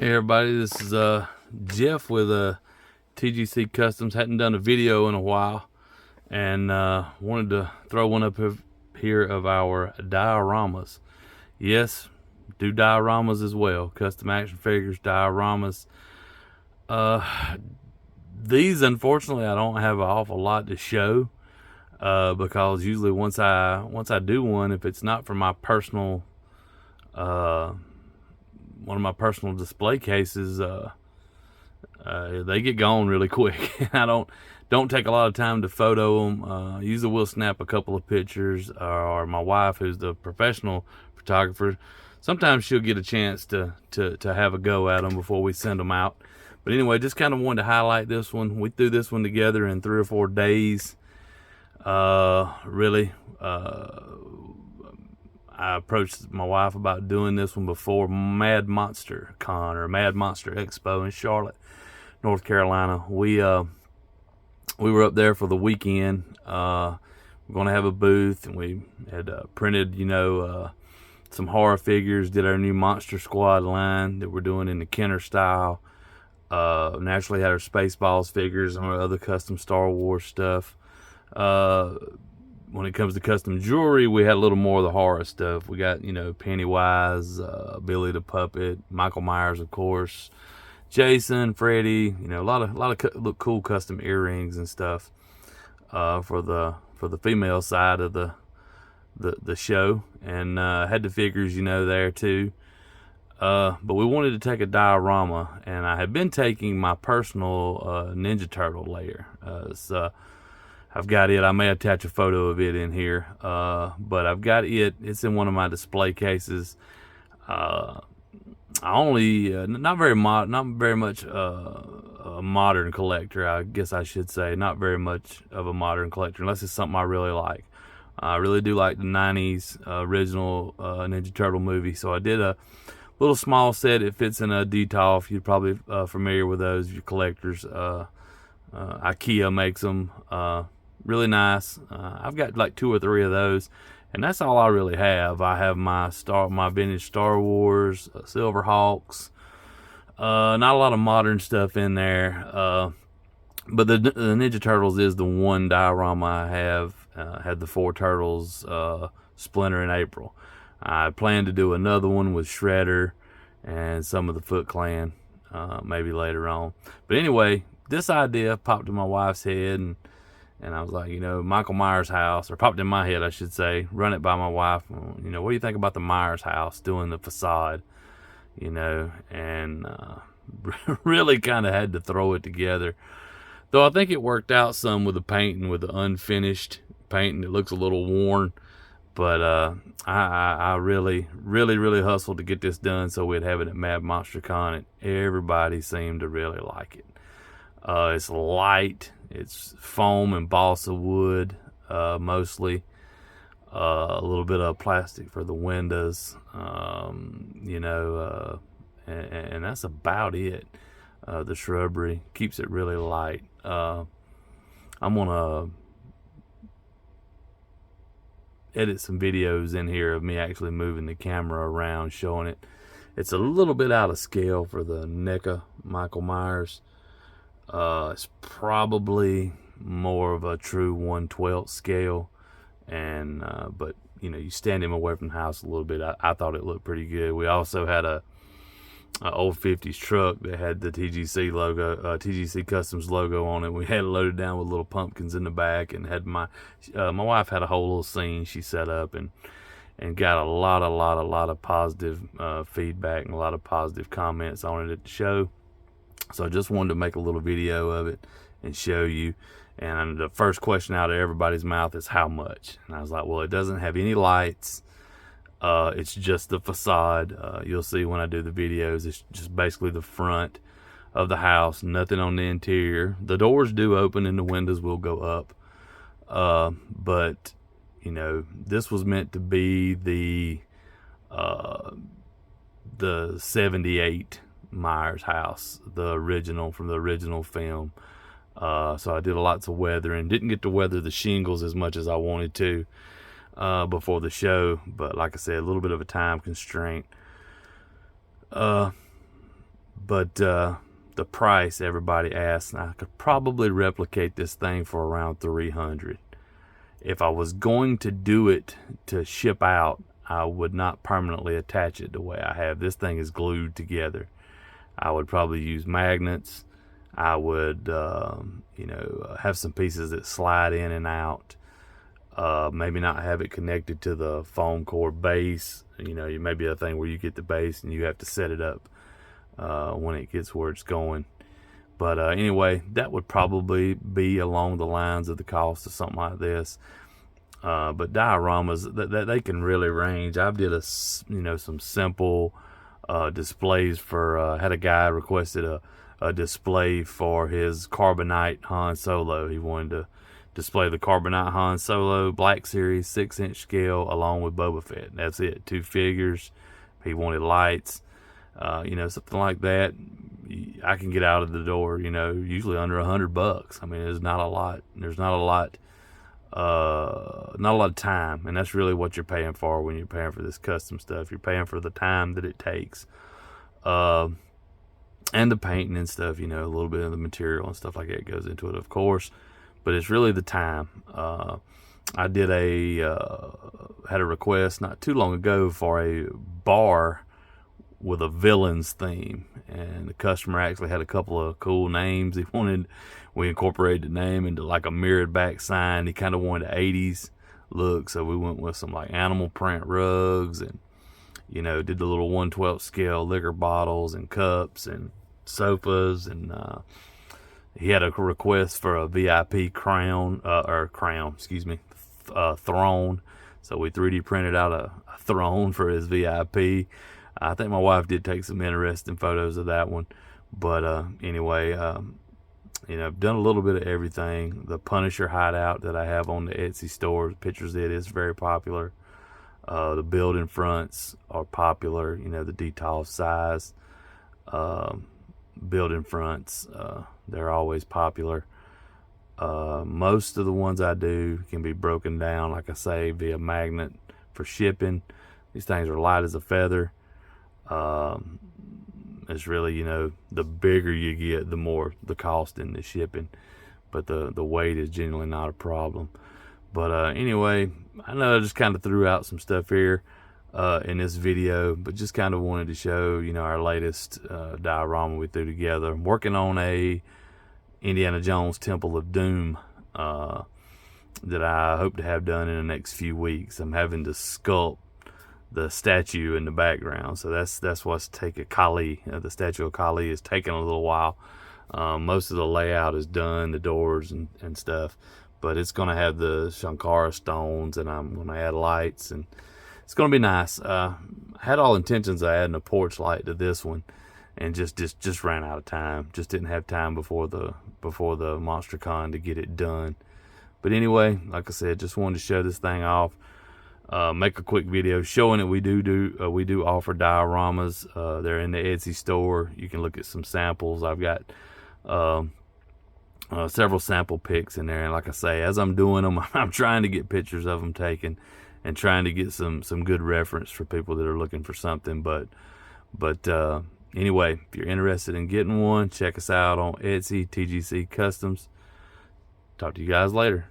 Hey everybody, this is Jeff with TGC Customs. Hadn't done a video in a while, and wanted to throw one up here of our dioramas. Yes, do dioramas as well. Custom action figures, dioramas. These, unfortunately, I don't have an awful lot to show because usually once I do one, if it's not for my personal one of my personal display cases, they get gone really quick. I don't take a lot of time to photo them. Usually we'll snap a couple of pictures, or my wife, who's the professional photographer, sometimes she'll get a chance to have a go at them before we send them out. But anyway, just kind of wanted to highlight this one. We threw this one together in 3 or 4 days. Really, I approached my wife about doing this one before Mad Monster Con, or Mad Monster Expo in Charlotte, North Carolina. We were up there for the weekend. We're going to have a booth, and we had printed, some horror figures. Did our new Monster Squad line that we're doing in the Kenner style. Naturally had our Spaceballs figures and our other custom Star Wars stuff. When it comes to custom jewelry, we had a little more of the horror stuff. We got, Pennywise, Billy the Puppet, Michael Myers, of course, Jason, Freddy, a lot of cool custom earrings and stuff for the female side of the show, and had the figures, there too. But we wanted to take a diorama, and I had been taking my personal Ninja Turtle layer. I've got it. I may attach a photo of it in here, but I've got it. It's in one of my display cases. I only not very much a modern collector, I guess I should say. Not very much of a modern collector, unless it's something I really like. I really do like the 90s original Ninja Turtle movie, so I did a little small set. It fits in a Detolf. You're probably familiar with those if you're collectors. IKEA makes them. Really nice. I've got like 2 or 3 of those, and that's all I really have. I have my vintage Star Wars, Silverhawks. Not a lot of modern stuff in there, but the Ninja Turtles is the one diorama I have. Had the 4 turtles, Splinter and April. I plan to do another one with Shredder and some of the Foot Clan, maybe later on. But anyway, this idea popped in my wife's head, and I was like, Michael Myers' house, or popped in my head, I should say, run it by my wife. What do you think about the Myers house doing the facade? And really kind of had to throw it together. Though I think it worked out some with the painting, with the unfinished painting. It looks a little worn. But I really hustled to get this done so we'd have it at Mad Monster Con, and everybody seemed to really like it. It's light. It's foam and balsa wood, mostly. A little bit of plastic for the windows, and that's about it. The shrubbery keeps it really light. I'm gonna edit some videos in here of me actually moving the camera around, showing it. It's a little bit out of scale for the NECA Michael Myers. It's probably more of a true 1/12 scale, and but you stand him away from the house a little bit. I thought it looked pretty good. We also had a old 50s truck that had the TGC logo, TGC Customs logo on it. We had it loaded down with little pumpkins in the back, and had my wife had a whole little scene she set up, and got a lot of positive feedback and a lot of positive comments on it at the show. So I just wanted to make a little video of it and show you. And the first question out of everybody's mouth is how much. And I was like, well, it doesn't have any lights. It's just the facade. You'll see when I do the videos, it's just basically the front of the house, nothing on the interior. The doors do open and the windows will go up. But this was meant to be the 78 Myers house, the original, from the original film. So I did lots of weathering. Didn't get to weather the shingles as much as I wanted to before the show, but like I said, a little bit of a time constraint. But the price everybody asks, I could probably replicate this thing for around $300. If I was going to do it to ship out, I would not permanently attach it the way I have. This thing is glued together. I would probably use magnets. I would, have some pieces that slide in and out. Maybe not have it connected to the foam core base. You may be a thing where you get the base and you have to set it up when it gets where it's going. But anyway, that would probably be along the lines of the cost of something like this. But dioramas, they can really range. I've did some simple displays for. Had a guy requested a display for his Carbonite Han Solo. He wanted to display the Carbonite Han Solo Black Series 6-inch scale along with Boba Fett. That's it. 2 figures. He wanted lights. Something like that. I can get out of the door, usually under $100. I mean, there's not a lot. There's not a lot of time, and that's really what you're paying for when you're paying for this custom stuff. You're paying for the time that it takes, and the painting and stuff. A little bit of the material and stuff like that goes into it, of course, but it's really the time. I did had a request not too long ago for a bar with a villains theme, and the customer actually had a couple of cool names. We incorporated the name into like a mirrored back sign. He kind of wanted an 80s look, so we went with some like animal print rugs, and did the little 1/12 scale liquor bottles and cups and sofas, and he had a request for a VIP throne. So we 3D printed out a throne for his VIP. I think my wife did take some interesting photos of that one. But anyway, I've done a little bit of everything. The Punisher hideout that I have on the Etsy store, pictures of it is very popular. The building fronts are popular. The detail size building fronts, they're always popular. Most of the ones I do can be broken down, like I say, via magnet for shipping. These things are light as a feather. It's really, the bigger you get, the more the cost in the shipping, but the weight is generally not a problem. But anyway, I know I just kind of threw out some stuff here in this video, but just kind of wanted to show, our latest diorama we threw together. I'm working on a Indiana Jones Temple of Doom that I hope to have done in the next few weeks. I'm having to sculpt the statue in the background, so that's what's taking Kali. The statue of Kali is taking a little while. Most of the layout is done, the doors and stuff, but it's going to have the Shankara stones, and I'm going to add lights, and it's going to be nice. I had all intentions of adding a porch light to this one, and just ran out of time. Just didn't have time before the MonsterCon to get it done. But anyway, like I said, just wanted to show this thing off. Make a quick video showing it. We do offer dioramas. They're in the Etsy store. You can look at some samples. I've got several sample pics in there, and like I say, as I'm doing them, I'm trying to get pictures of them taken and trying to get some good reference for people that are looking for something. But anyway, if you're interested in getting one, check us out on Etsy, TGC Customs. Talk to you guys later.